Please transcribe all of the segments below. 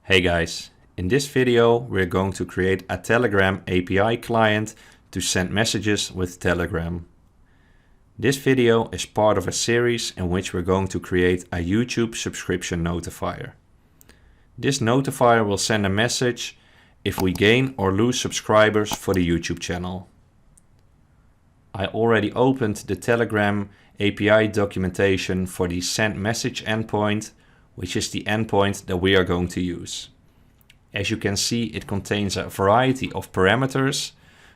Hey guys, in this video we're going to create a Telegram API client to send messages with Telegram. This video is part of a series in which we're going to create a YouTube subscription notifier. This notifier will send a message if we gain or lose subscribers for the YouTube channel. I already opened the Telegram API documentation for the send message endpoint, which is the endpoint that we are going to use. As you can see, it contains a variety of parameters,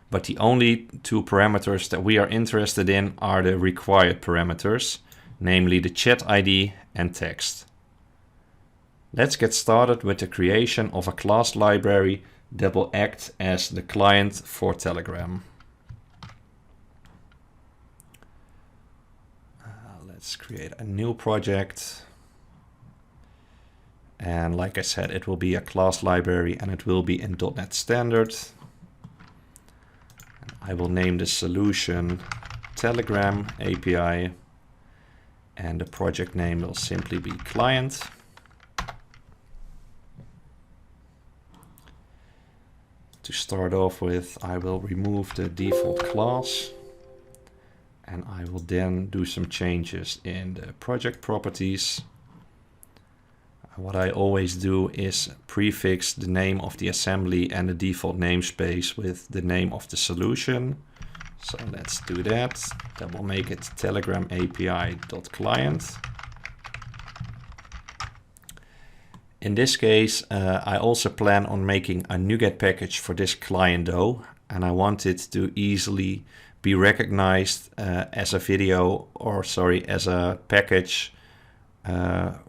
but the only two parameters that we are interested in are the required parameters, namely the chat ID and text. Let's get started with the creation of a class library that will act as the client for Telegram. Let's create a new project. And like I said, it will be a class library and it will be in .NET Standard. And I will name the solution Telegram API and the project name will simply be client. To start off with, I will remove the default class and I will then do some changes in the project properties. What I always do is prefix the name of the assembly and the default namespace with the name of the solution. So let's do that. That will make it Telegram API.client. In this case, I also plan on making a NuGet package for this client though, and I want it to easily be recognized as a as a package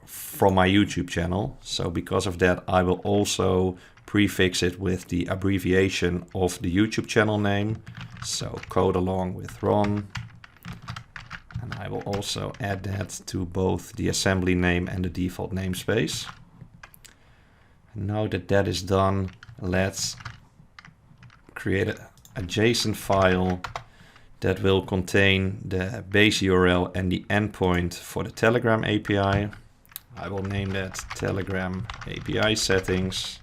from my YouTube channel. So because of that, I will also prefix it with the abbreviation of the YouTube channel name. So code along with Ron. And I will also add that to both the assembly name and the default namespace. And now that that is done, let's create a JSON file that will contain the base URL and the endpoint for the Telegram API. I will name that Telegram API settings.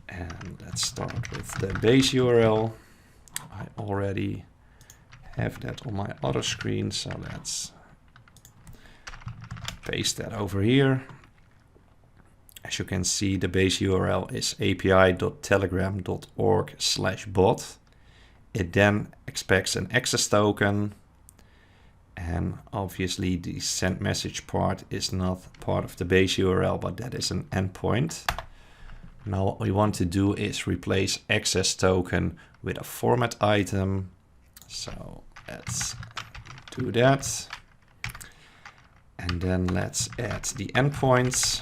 And let's start with the base URL. I already have that on my other screen, so let's paste that over here. As you can see, the base URL is api.telegram.org/bot. It then expects an access token. And obviously the send message part is not part of the base URL, but that is an endpoint. Now what we want to do is replace access token with a format item. So let's do that. And then let's add the endpoints.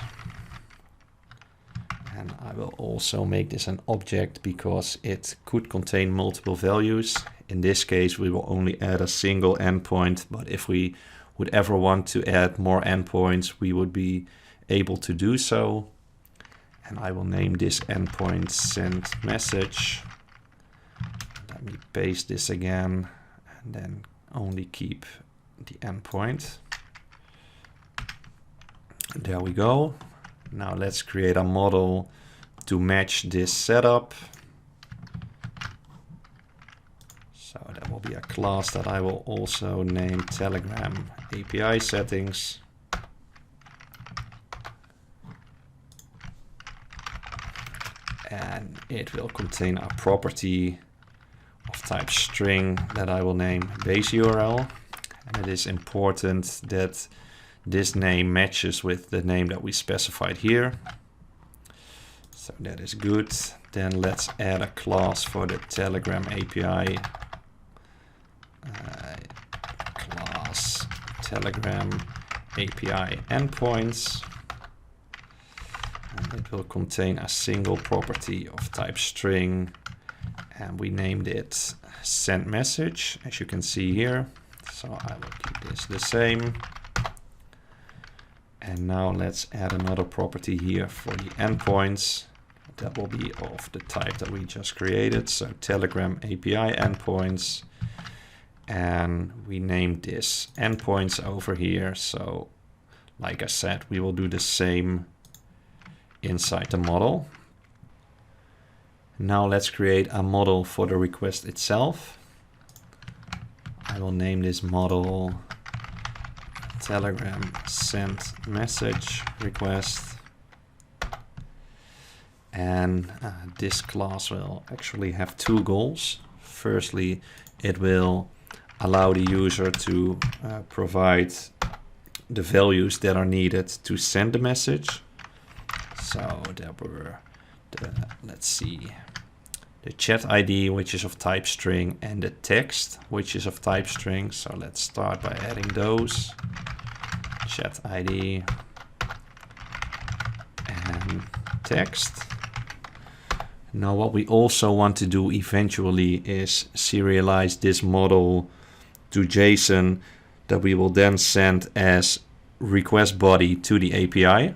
And I will also make this an object because it could contain multiple values. In this case, we will only add a single endpoint, but if we would ever want to add more endpoints, we would be able to do so. And I will name this endpoint send message. Let me paste this again and then only keep the endpoint. There we go. Now let's create a model to match this setup. So that will be a class that I will also name Telegram API settings. And it will contain a property of type string that I will name base URL. And it is important that this name matches with the name that we specified here. So that is good. Then let's add a class for the Telegram API. Class Telegram API endpoints. And it will contain a single property of type string. And we named it send message, as you can see here. So I will keep this the same. And now let's add another property here for the endpoints. That will be of the type that we just created. So Telegram API endpoints. And we named this endpoints over here. So like I said, we will do the same inside the model. Now let's create a model for the request itself. I will name this model Telegram send message request. And this class will actually have two goals. Firstly, it will allow the user to provide the values that are needed to send the message. So there were let's see, the chat ID, which is of type string, and the text, which is of type string. So let's start by adding those. Chat ID and text. Now what we also want to do eventually is serialize this model to JSON that we will then send as request body to the API.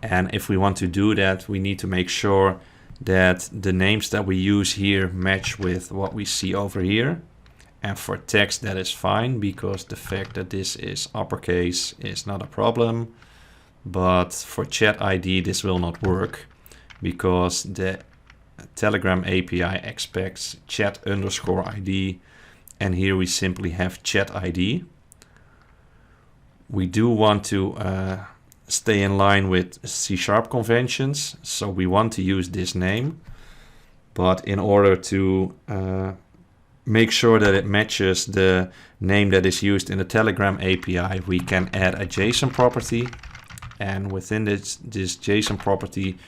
And if we want to do that, we need to make sure that the names that we use here match with what we see over here. And for text, that is fine, because the fact that this is uppercase is not a problem. But for chat ID, this will not work, because the Telegram API expects chat_ID, and here we simply have chat ID. We do want to stay in line with C# conventions, so we want to use this name. But in order to make sure that it matches the name that is used in the Telegram API, we can add a JSON property. And within this JSON property,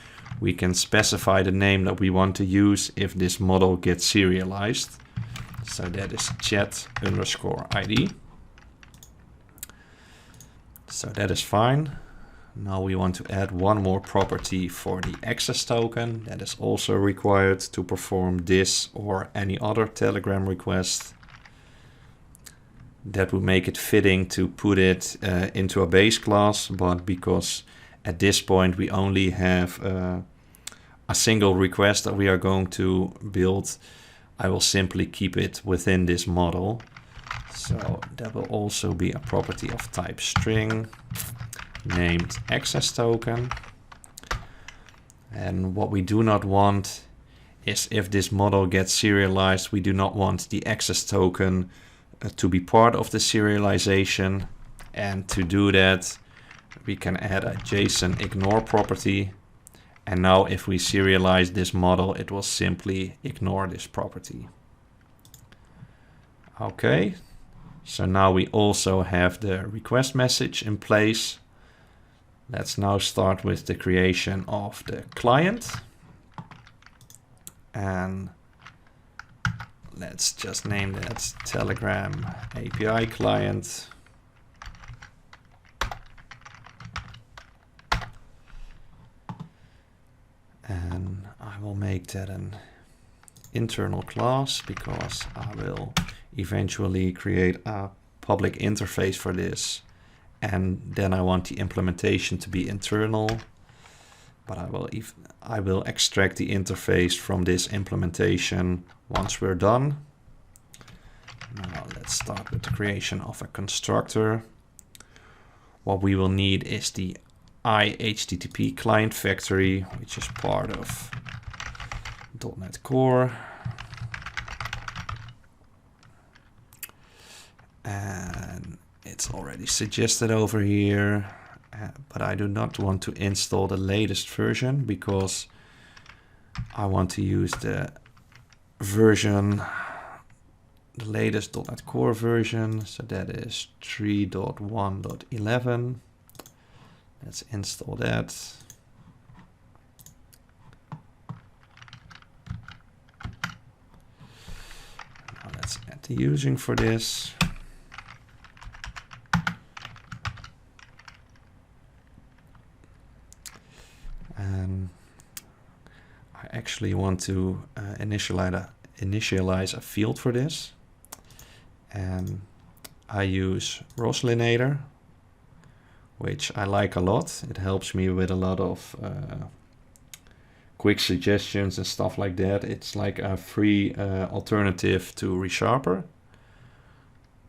we can specify the name that we want to use if this model gets serialized. So that is chat_ID. So that is fine. Now we want to add one more property for the access token that is also required to perform this or any other Telegram request. That would make it fitting to put it into a base class, but because at this point we only have a single request that we are going to build, I will simply keep it within this model. So that will also be a property of type string named access token. And what we do not want is, if this model gets serialized, we do not want the access token to be part of the serialization. And to do that, we can add a JSON ignore property. And now if we serialize this model, it will simply ignore this property. Okay, so now we also have the request message in place. Let's now start with the creation of the client. And let's just name that Telegram API client. And I will make that an internal class, because I will eventually create a public interface for this. And then I want the implementation to be internal, but I will extract the interface from this implementation once we're done. Now let's start with the creation of a constructor. What we will need is the iHTTP client factory, which is part of .NET Core. And it's already suggested over here, but I do not want to install the latest version, because I want to use the version, the latest .NET Core version. So that is 3.1.11. Let's install that. Now let's add the using for this. And I actually want to initialize a field for this. And I use Roslinator, which I like a lot. It helps me with a lot of quick suggestions and stuff like that. It's like a free alternative to ReSharper.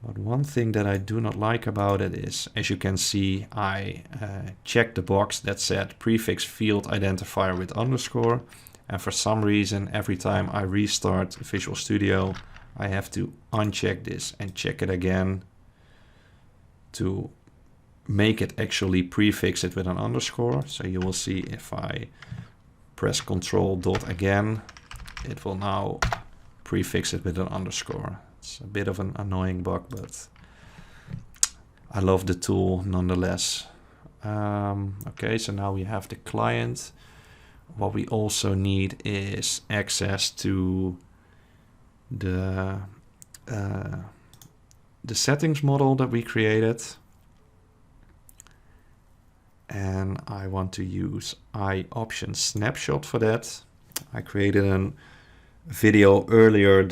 But one thing that I do not like about it is, as you can see, I checked the box that said prefix field identifier with underscore. And for some reason, every time I restart Visual Studio, I have to uncheck this and check it again to make it actually prefix it with an underscore. So you will see if I press Ctrl dot again, it will now prefix it with an underscore. It's a bit of an annoying bug, but I love the tool nonetheless. Okay, so now we have the client. What we also need is access to the settings model that we created. And I want to use iOption snapshot for that. I created a video earlier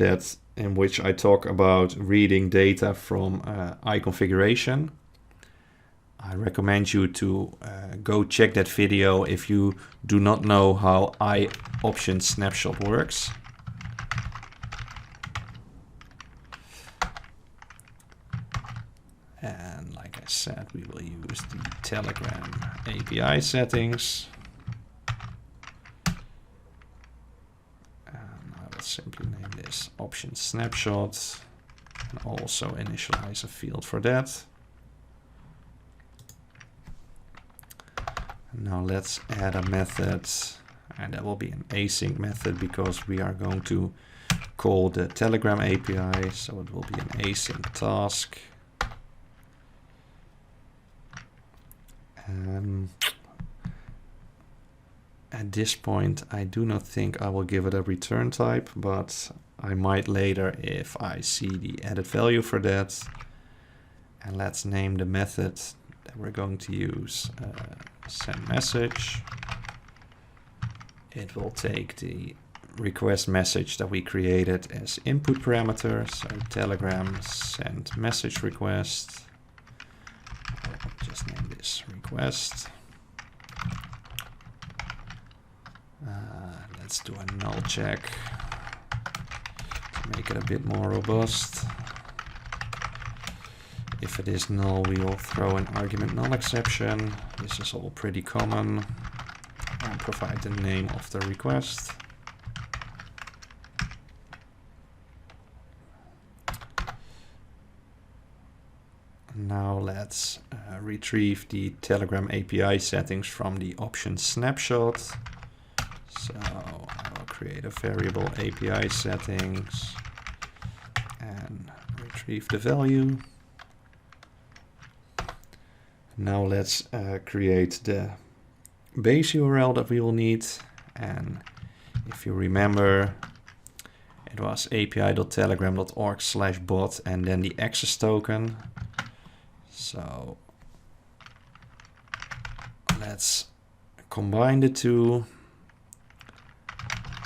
in which I talk about reading data from iConfiguration. I recommend you to go check that video if you do not know how iOption snapshot works. And like I said, we will use the Telegram API settings. And I will simply name this option snapshot and also initialize a field for that. Now let's add a method, and that will be an async method because we are going to call the Telegram API, so it will be an async task. At this point, I do not think I will give it a return type, but I might later if I see the added value for that. And let's name the method that we're going to use send message. It will take the request message that we created as input parameter. So Telegram send message request. I'll just name this request. Let's do a null check to make it a bit more robust. If it is null, we will throw an argument null exception. This is all pretty common. And provide the name of the request. Now let's retrieve the Telegram API settings from the option snapshot. So I will create a variable API settings and retrieve the value. Now let's create the base URL that we will need. And if you remember, it was api.telegram.org/bot and then the access token. So let's combine the two.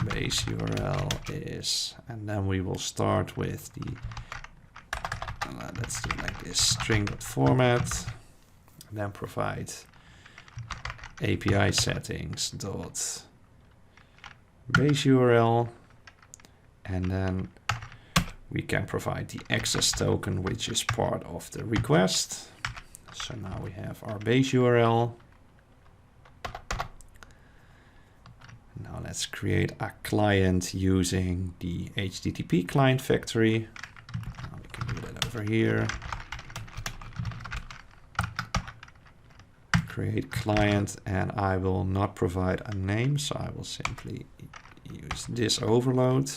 Base URL is, and then we will start with the, let's do it like this, string.format, and then provide API settings dot base URL, and then we can provide the access token, which is part of the request. So now we have our base URL. Now let's create a client using the HTTP client factory. Now we can do that over here. Create client, and I will not provide a name, so I will simply use this overload.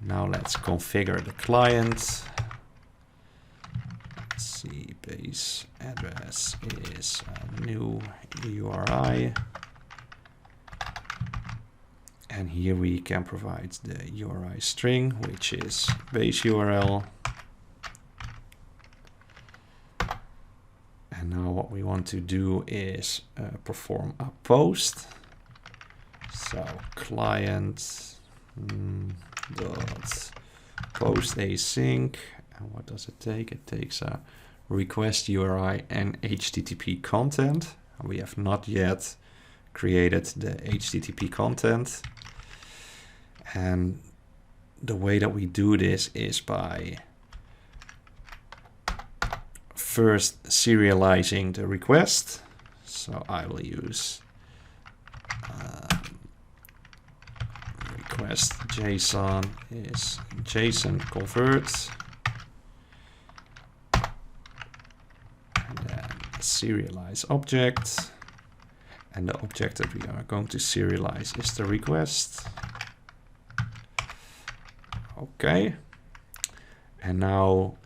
Now let's configure the client. Let's see, base address is a new URI. And here we can provide the URI string, which is base URL. And now what we want to do is perform a post. So client dot post async. And what does it take? It takes a request URI and HTTP content. We have not yet created the HTTP content. And the way that we do this is by first serializing the request. So I will use request JSON is JSON convert, and then serialize object, and the object that we are going to serialize is the request. Okay, and now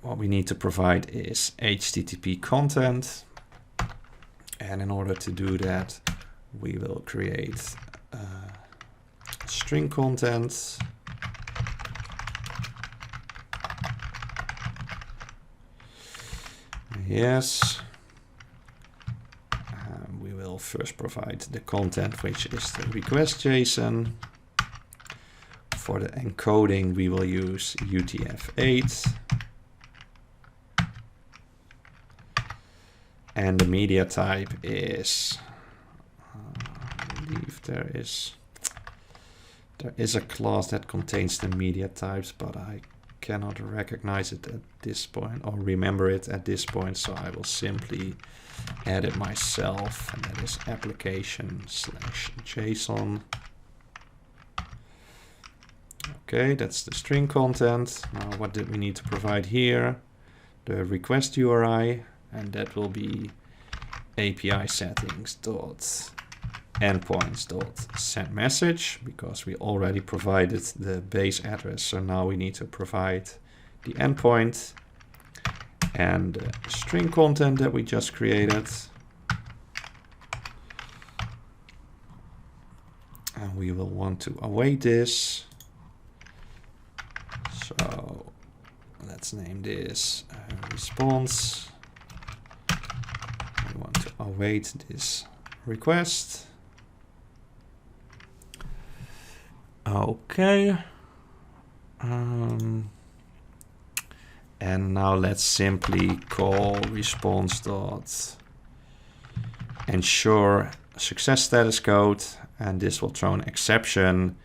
what we need to provide is HTTP content, and in order to do that we will create string content. Yes. We will first provide the content, which is the request JSON. For the encoding, we will use UTF-8. And the media type is, I believe there is a class that contains the media types, but I cannot recognize it at this point or remember it at this point, so I will simply add it myself, and that is application/JSON. Okay, that's the string content. Now what did we need to provide here? The request URI, and that will be API settings dot endpoints dot send message, because we already provided the base address, so now we need to provide the endpoint and the string content that we just created. And we will want to await this. So let's name this response. We want to await this request. Okay. And now let's simply call response.ensure success status code, and this will throw an exception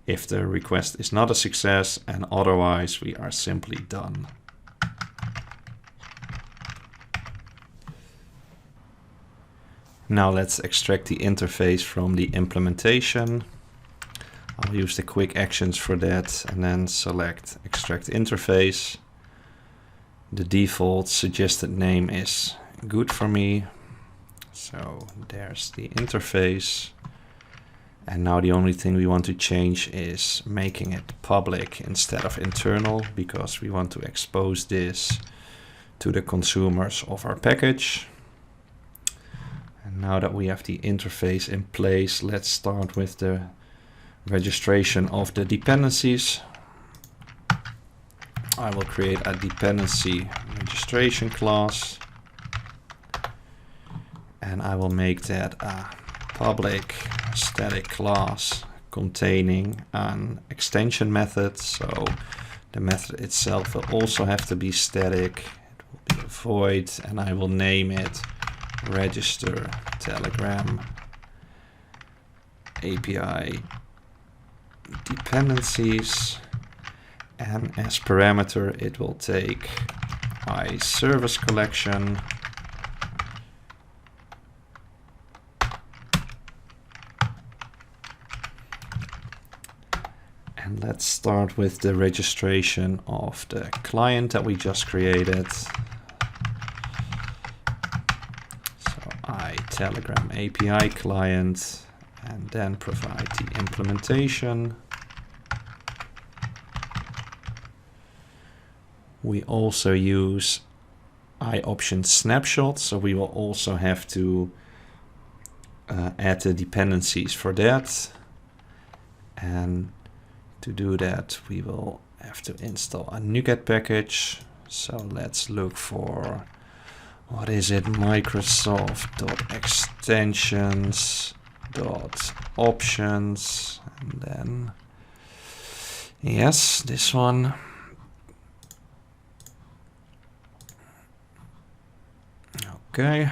if the request is not a success, and otherwise we are simply done. Now let's extract the interface from the implementation. I'll use the quick actions for that, and then select extract interface. The default suggested name is good for me. So there's the interface. And now the only thing we want to change is making it public instead of internal, because we want to expose this to the consumers of our package. And now that we have the interface in place, let's start with the registration of the dependencies. I will create a dependency registration class, and I will make that a public static class containing an extension method. So the method itself will also have to be static. It will be a void, and I will name it register telegram API dependencies, and as parameter it will take my service collection, and let's start with the registration of the client that we just created. So I telegram API client, and then provide the implementation. We also use iOption snapshot, so we will also have to add the dependencies for that. And to do that, we will have to install a NuGet package. So let's look for, what is it, Microsoft.extensions.options, and then, yes, this one. Okay.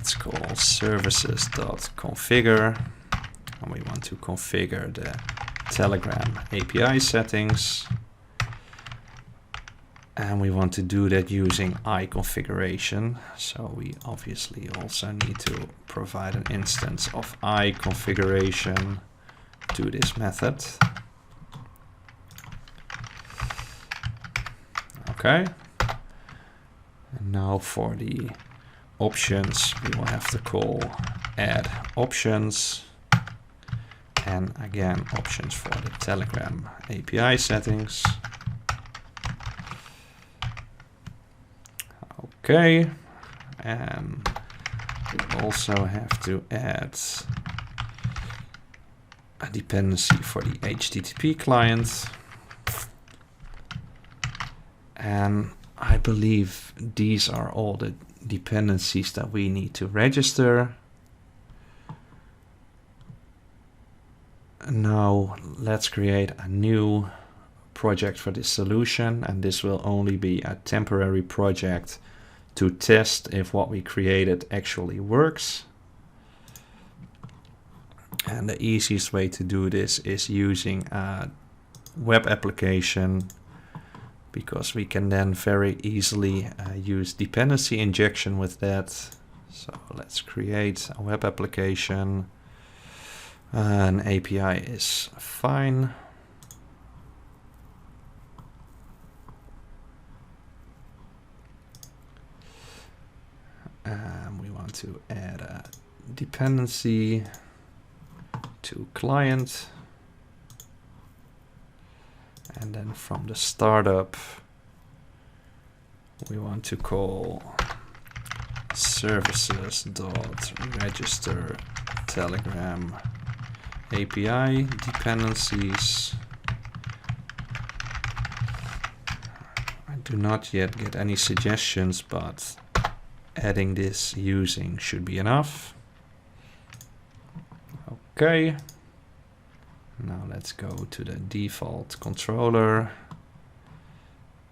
let's call services.configure. And we want to configure the Telegram API settings. And we want to do that using iConfiguration. So we obviously also need to provide an instance of iConfiguration to this method. Okay. And now for the options, we will have to call add options. And again, options for the Telegram API settings. Okay, and we also have to add a dependency for the HTTP client. And I believe these are all the dependencies that we need to register. Now let's create a new project for this solution, and this will only be a temporary project to test if what we created actually works. And the easiest way to do this is using a web application, because we can then very easily use dependency injection with that. So let's create a web application. An API is fine. We want to add a dependency to client. And then from the startup, we want to call services.register Telegram API dependencies. I do not yet get any suggestions, but adding this using should be enough. Okay. Now let's go to the default controller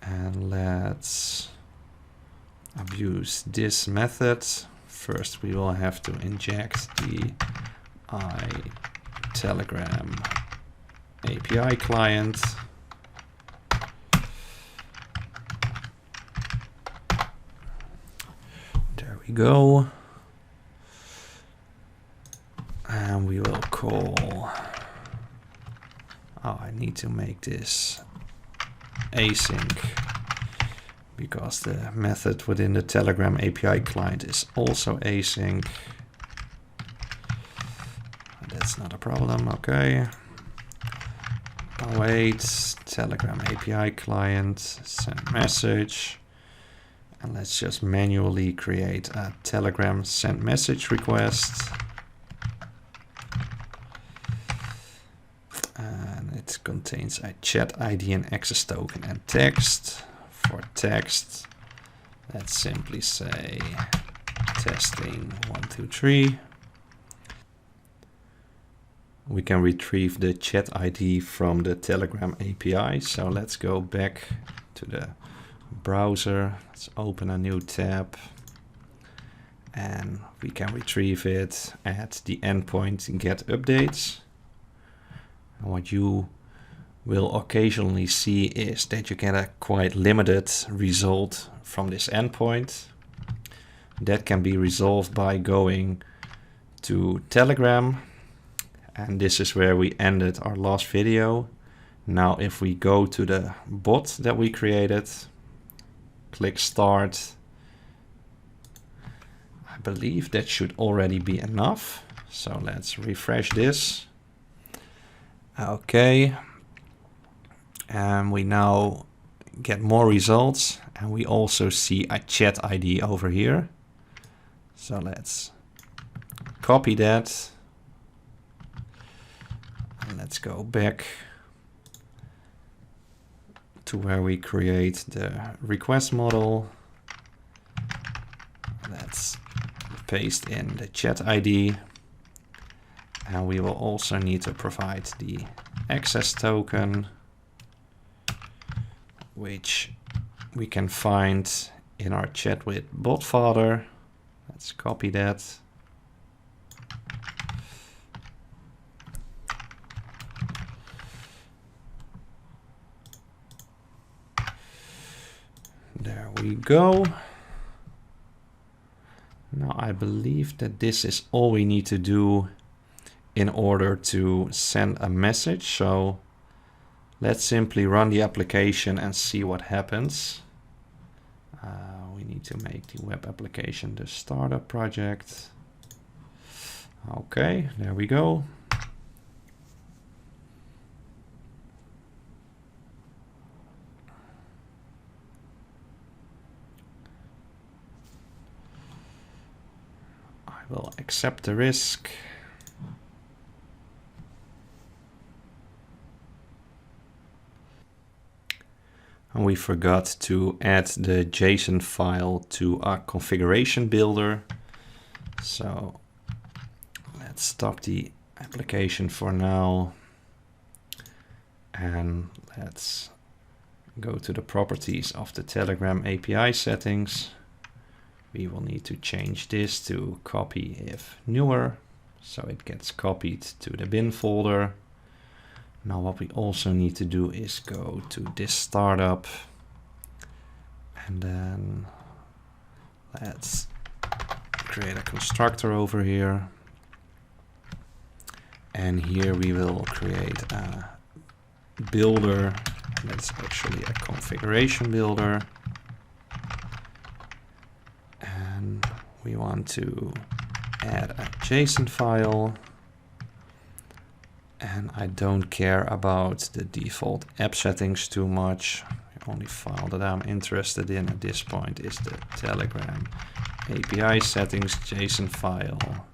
and let's abuse this method. First, we will have to inject the Telegram API client. There we go. And we will call, I need to make this async because the method within the Telegram API client is also async. That's not a problem, okay. Await Telegram API client, send message. And let's just manually create a Telegram send message request. And it contains a chat ID and access token and text. For text, let's simply say testing 1, 2, 3. We can retrieve the chat ID from the Telegram API. So let's go back to the browser. Let's open a new tab and we can retrieve it at the endpoint get updates. And what you will occasionally see is that you get a quite limited result from this endpoint. That can be resolved by going to Telegram. And this is where we ended our last video. Now, if we go to the bot that we created, click start. I believe that should already be enough. So let's refresh this. Okay. And we now get more results. And we also see a chat ID over here. So let's copy that. And let's go back to where we create the request model. Let's paste in the chat ID. And we will also need to provide the access token, which we can find in our chat with botfather. Let's copy that. There we go. Now I believe that this is all we need to do in order to send a message. So let's simply run the application and see what happens. We need to make the web application the startup project. Okay, there we go. I will accept the risk. And we forgot to add the JSON file to our configuration builder. So let's stop the application for now. And let's go to the properties of the Telegram API settings. We will need to change this to copy if newer, so it gets copied to the bin folder. Now what we also need to do is go to this startup, and then let's create a constructor over here. And here we will create a builder. That's actually a configuration builder. And we want to add a JSON file. And I don't care about the default app settings too much. The only file that I'm interested in at this point is the Telegram API settings JSON file.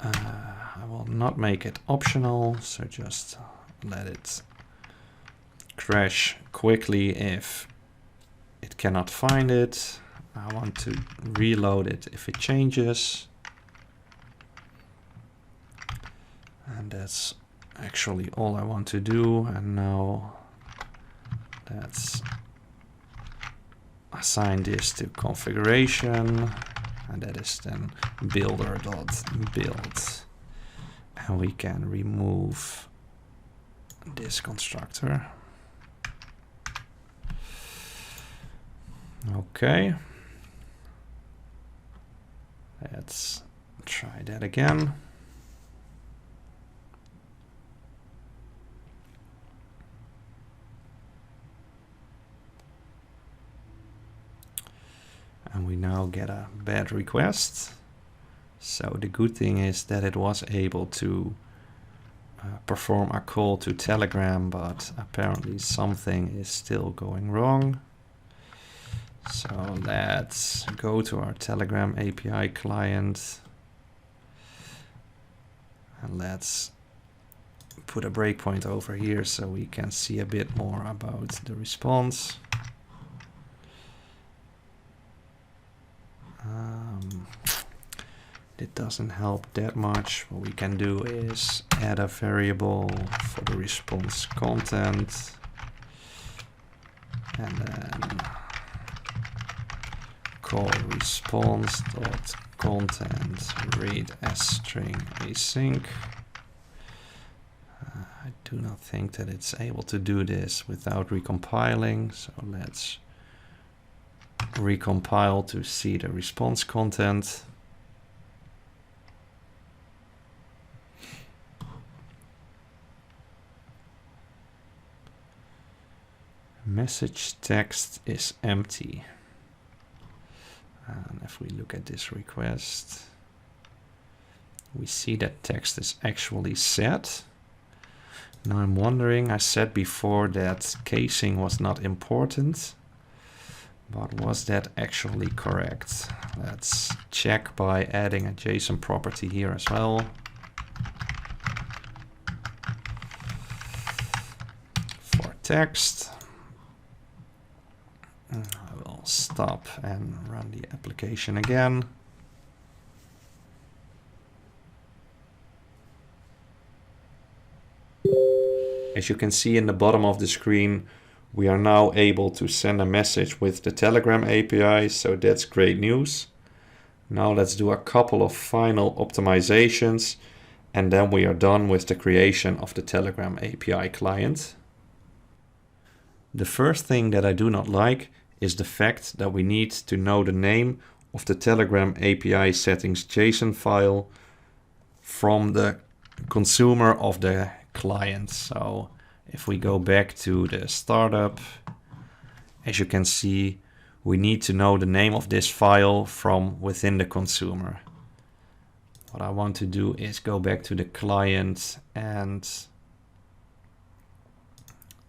I will not make it optional, so just let it crash quickly if it cannot find it. I want to reload it if it changes. And that's actually all I want to do. And now let's assign this to configuration, and that is then builder.build. And we can remove this constructor. Okay. Let's try that again. And we now get a bad request. So the good thing is that it was able to perform a call to Telegram, but apparently something is still going wrong. So let's go to our Telegram API client. And let's put a breakpoint over here so we can see a bit more about the response. It doesn't help that much. What we can do is add a variable for the response content, and then call response.content read as string async. I do not think that it's able to do this without recompiling, so let's recompile to see the response content. Message text is empty. And if we look at this request, we see that text is actually set. Now I'm wondering, I said before that casing was not important, but was that actually correct? Let's check by adding a JSON property here as well. For text. I will stop and run the application again. As you can see in the bottom of the screen, We are now able to send a message with the Telegram API, so that's great news. Now let's do a couple of final optimizations, and then we are done with the creation of the Telegram API client. The first thing that I do not like is the fact that we need to know the name of the Telegram API settings JSON file from the consumer of the client. So if we go back to the startup, as you can see, we need to know the name of this file from within the consumer. What I want to do is go back to the client and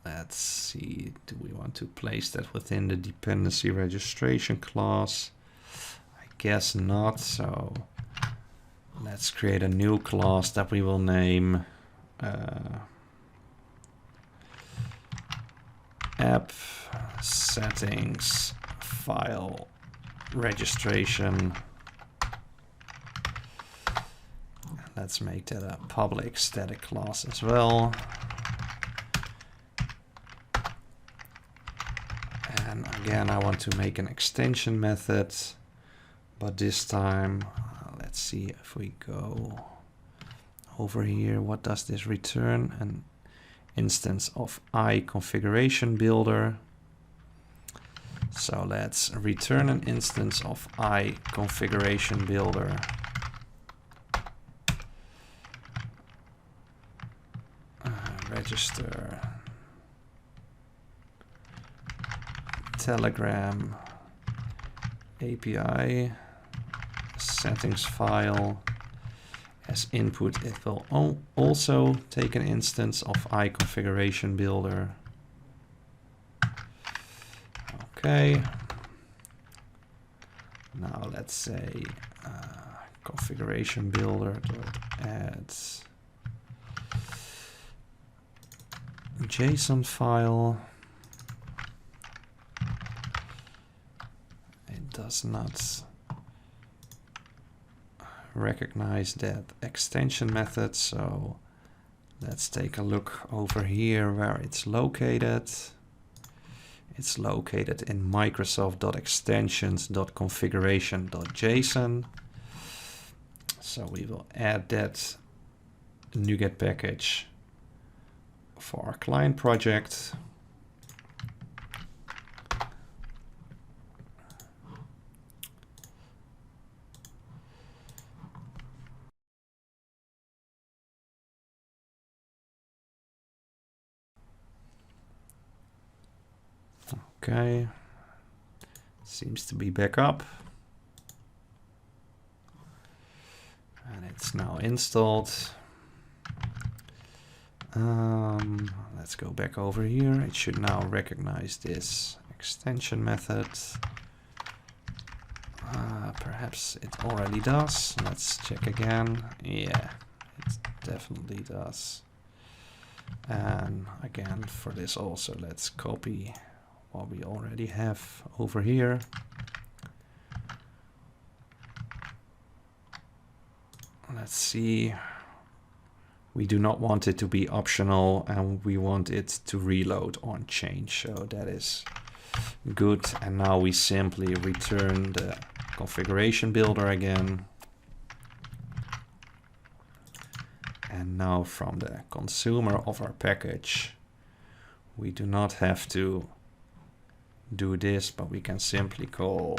let's see, do we want to place that within the dependency registration class? I guess not, so let's create a new class that we will name app settings file registration. Let's make that a public static class as well. And again, I want to make an extension method, but this time, let's see if we go over here, what does this return? An instance of iConfiguration Builder. So let's return an instance of iConfiguration Builder. Register Telegram API settings file. As input, it will also take an instance of iConfiguration Builder. Okay. Now let's say configuration builder add JSON file. It does not recognize that extension method, so let's take a look over here where it's located. It's located in microsoft.extensions.configuration.json. So we will add that NuGet package for our client project. Okay, seems to be back up. And it's now installed. Let's go back over here. It should now recognize this extension method. Perhaps it already does. Let's check again. Yeah, it definitely does. And again, for this also, let's copy what we already have over here. Let's see. We do not want it to be optional, and we want it to reload on change. So that is good. And now we simply return the configuration builder again. And now from the consumer of our package, we do not have to do this, but we can simply call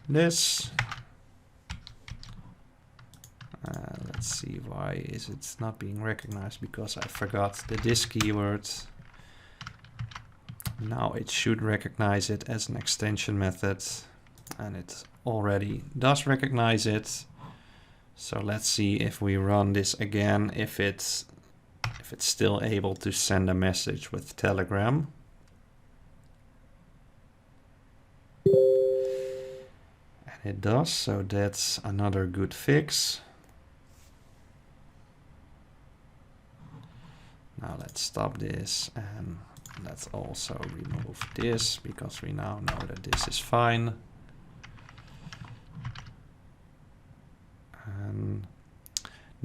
this. Let's see, why is it not being recognized? Because I forgot the this keyword. Now it should recognize it as an extension method, and it already does recognize it. So let's see if we run this again, if it's still able to send a message with Telegram. And it does, so that's another good fix. Now let's stop this, and let's also remove this, because we now know that this is fine.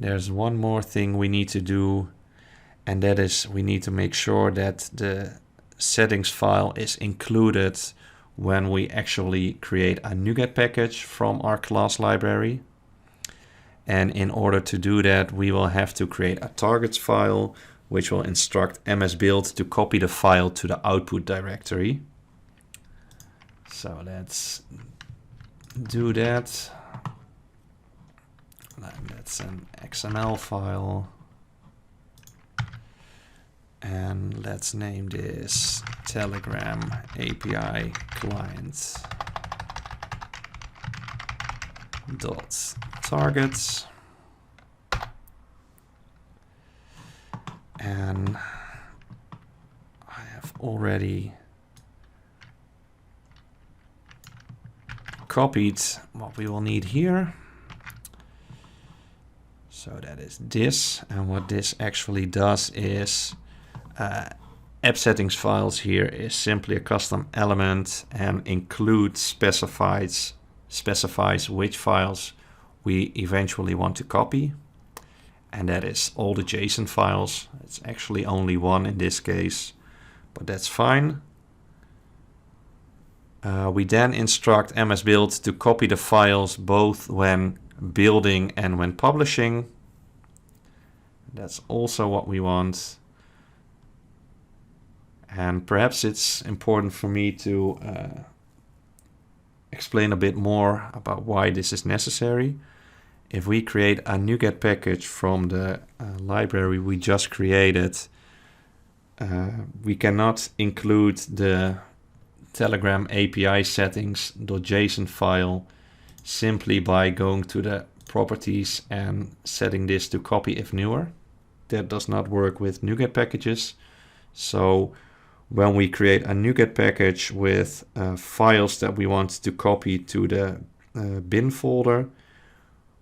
There's one more thing we need to do, and that is we need to make sure that the settings file is included when we actually create a NuGet package from our class library. And in order to do that, we will have to create a targets file, which will instruct msbuild to copy the file to the output directory. So let's do that. That's an XML file. And let's name this Telegram API client dot targets. And I have already copied what we will need here. So that is this, and what this actually does is app settings files here is simply a custom element, and includes specifies which files we eventually want to copy. And that is all the JSON files. It's actually only one in this case, but that's fine. We then instruct msbuild to copy the files both when building and when publishing. That's also what we want. And perhaps it's important for me to explain a bit more about why this is necessary. If we create a NuGet package from the library we just created, we cannot include the Telegram API settings.json file simply by going to the properties and setting this to copy if newer. That does not work with NuGet packages. So when we create a NuGet package with files that we want to copy to the bin folder,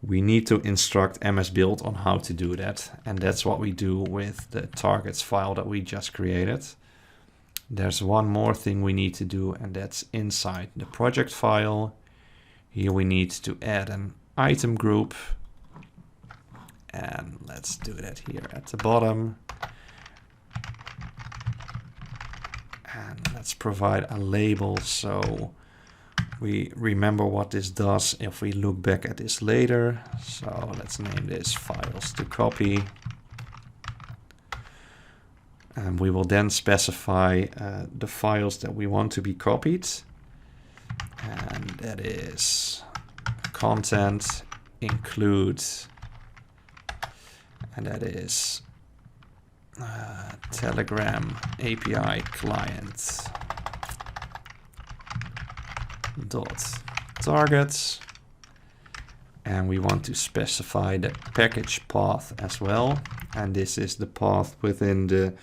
we need to instruct msbuild on how to do that. And that's what we do with the targets file that we just created. There's one more thing we need to do, and that's inside the project file. Here we need to add an item group. And let's do that here at the bottom. And let's provide a label so we remember what this does if we look back at this later. So let's name this files to copy. And we will then specify the files that we want to be copied. And that is content include, and that is Telegram API client dot targets, and we want to specify the package path as well, and this is the path within the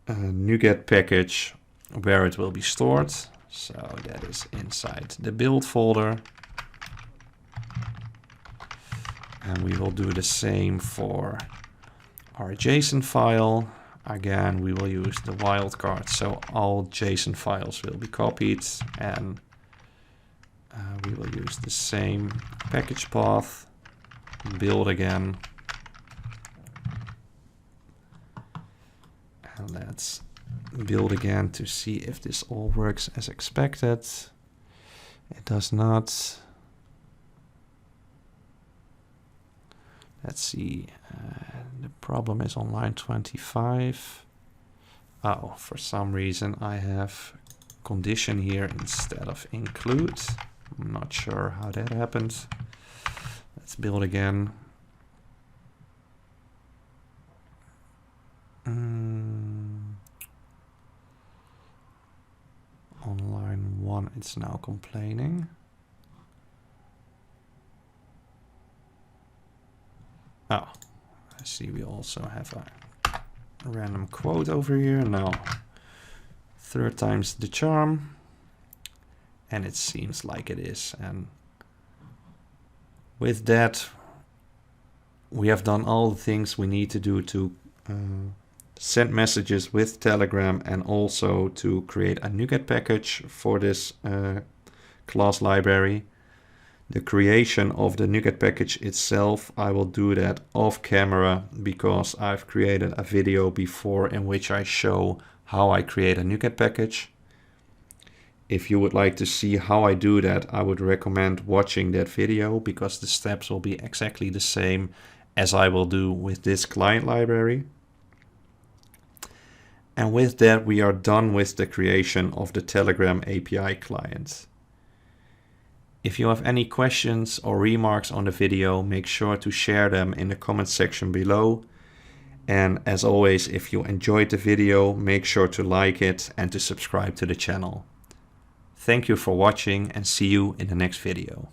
NuGet package where it will be stored. So that is inside the build folder, and we will do the same for our JSON file. Again, we will use the wildcard, so all JSON files will be copied, and we will use the same package path, build again. And let's build again to see if this all works as expected. It does not. Let's see, the problem is on line 25. Oh, for some reason I have condition here instead of include. I'm not sure how that happened. Let's build again. On line 1 it's now complaining. Oh, I see we also have a random quote over here. Now, third time's the charm. And it seems like it is. And with that, we have done all the things we need to do to send messages with Telegram, and also to create a NuGet package for this class library. The creation of the NuGet package itself, I will do that off camera because I've created a video before in which I show how I create a NuGet package. If you would like to see how I do that, I would recommend watching that video because the steps will be exactly the same as I will do with this client library. And with that, we are done with the creation of the Telegram API client. If you have any questions or remarks on the video, make sure to share them in the comment section below. And as always, if you enjoyed the video, make sure to like it and to subscribe to the channel. Thank you for watching and see you in the next video.